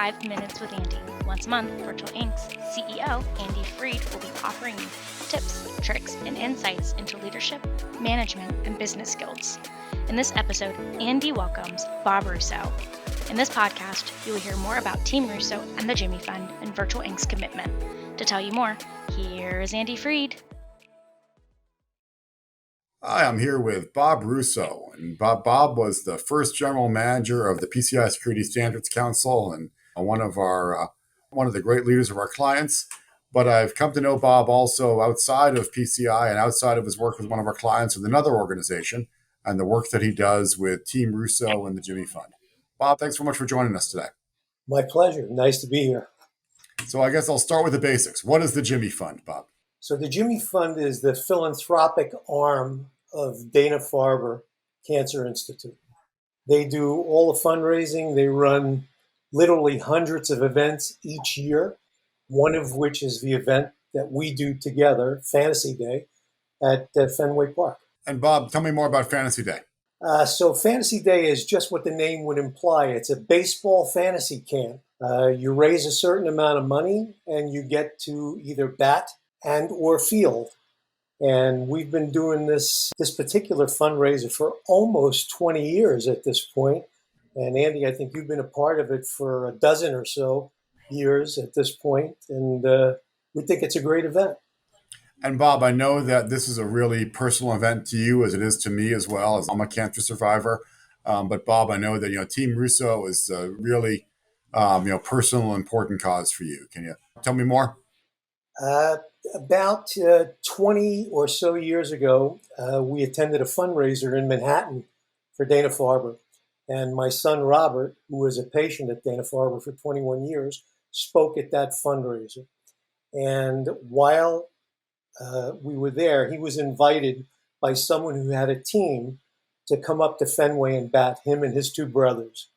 5 Minutes with Andy. Once a month, Virtual Inc.'s CEO, Andy Freed, will be offering you tips, tricks, and insights into leadership, management, and business skills. In this episode, Andy welcomes Bob Russo. In this podcast, you will hear more about Team Russo and the Jimmy Fund and Virtual Inc.'s commitment. To tell you more, here's Andy Freed. Hi, I'm here with Bob Russo, and Bob was the first general manager of the PCI Security Standards Council and one of the great leaders of our clients. But I've come to know Bob also outside of PCI and outside of his work with one of our clients with another organization and the work that he does with Team Russo and the Jimmy Fund. Bob, thanks so much for joining us today. My pleasure. Nice to be here. So I guess I'll start with the basics. What is the Jimmy Fund, Bob? So the Jimmy Fund is the philanthropic arm of Dana-Farber Cancer Institute. They do all the fundraising. They run literally hundreds of events each year, one of which is the event that we do together, Fantasy Day, at Fenway Park. And Bob, tell me more about Fantasy Day. So Fantasy Day is just what the name would imply. It's a baseball fantasy camp. You raise a certain amount of money and you get to either bat and or field. And we've been doing this particular fundraiser for almost 20 years at this point. And Andy, I think you've been a part of it for a dozen or so years at this point. And we think it's a great event. And Bob, I know that this is a really personal event to you as it is to me as well, as I'm a cancer survivor. But Bob, I know that, Team Russo is a really, personal, important cause for you. Can you tell me more? About 20 or so years ago, we attended a fundraiser in Manhattan for Dana-Farber. And my son, Robert, who was a patient at Dana-Farber for 21 years, spoke at that fundraiser. And while we were there, he was invited by someone who had a team to come up to Fenway and bat, him and his two brothers.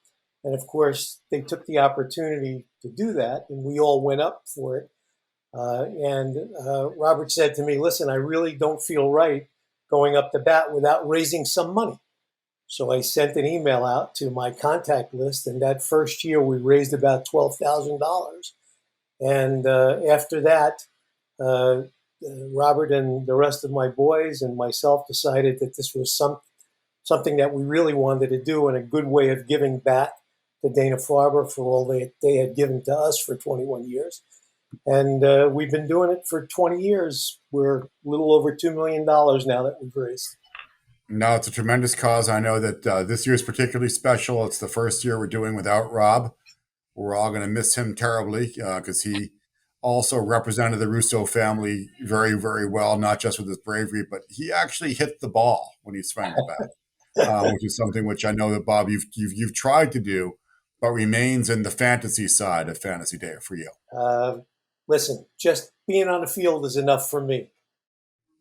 And of course, they took the opportunity to do that, and we all went up for it. Robert said to me, listen, I really don't feel right going up to bat without raising some money. So I sent an email out to my contact list, and that first year we raised about $12,000. And after that, Robert and the rest of my boys and myself decided that this was something that we really wanted to do and a good way of giving back to Dana-Farber for all they had given to us for 21 years. And we've been doing it for 20 years. We're a little over $2 million now that we've raised. No, it's a tremendous cause. I know that this year is particularly special. It's the first year we're doing without Rob. We're all going to miss him terribly because he also represented the Russo family very, very well, not just with his bravery, but he actually hit the ball when he swung the bat, which is something which I know that, Bob, you've tried to do, but remains in the fantasy side of Fantasy Day for you. Listen, just being on the field is enough for me.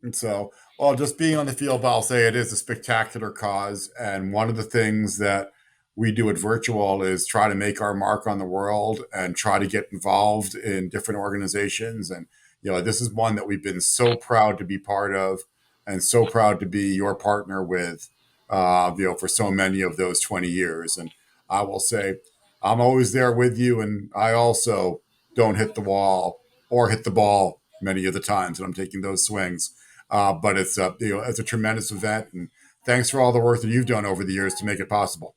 And so, well, just being on the field, I'll say it is a spectacular cause. And one of the things that we do at Virtual is try to make our mark on the world and try to get involved in different organizations. And, this is one that we've been so proud to be part of and so proud to be your partner with, for so many of those 20 years. And I will say, I'm always there with you. And I also don't hit the wall or hit the ball many of the times when I'm taking those swings. But it's a tremendous event. And thanks for all the work that you've done over the years to make it possible.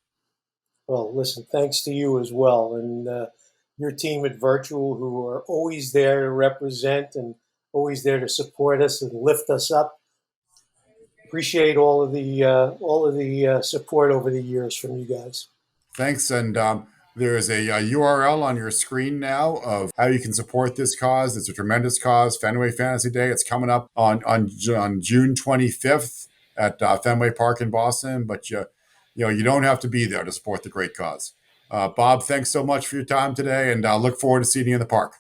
Well, listen, thanks to you as well. And your team at Virtual, who are always there to represent and always there to support us and lift us up. Appreciate all of the support over the years from you guys. Thanks. And there is a URL on your screen now of how you can support this cause. It's a tremendous cause, Fenway Fantasy Day. It's coming up on June 25th at Fenway Park in Boston. But you don't have to be there to support the great cause. Bob, thanks so much for your time today, and I look forward to seeing you in the park.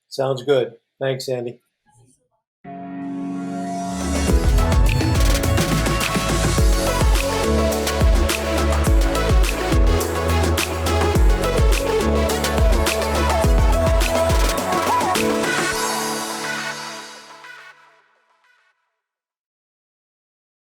Sounds good. Thanks, Andy.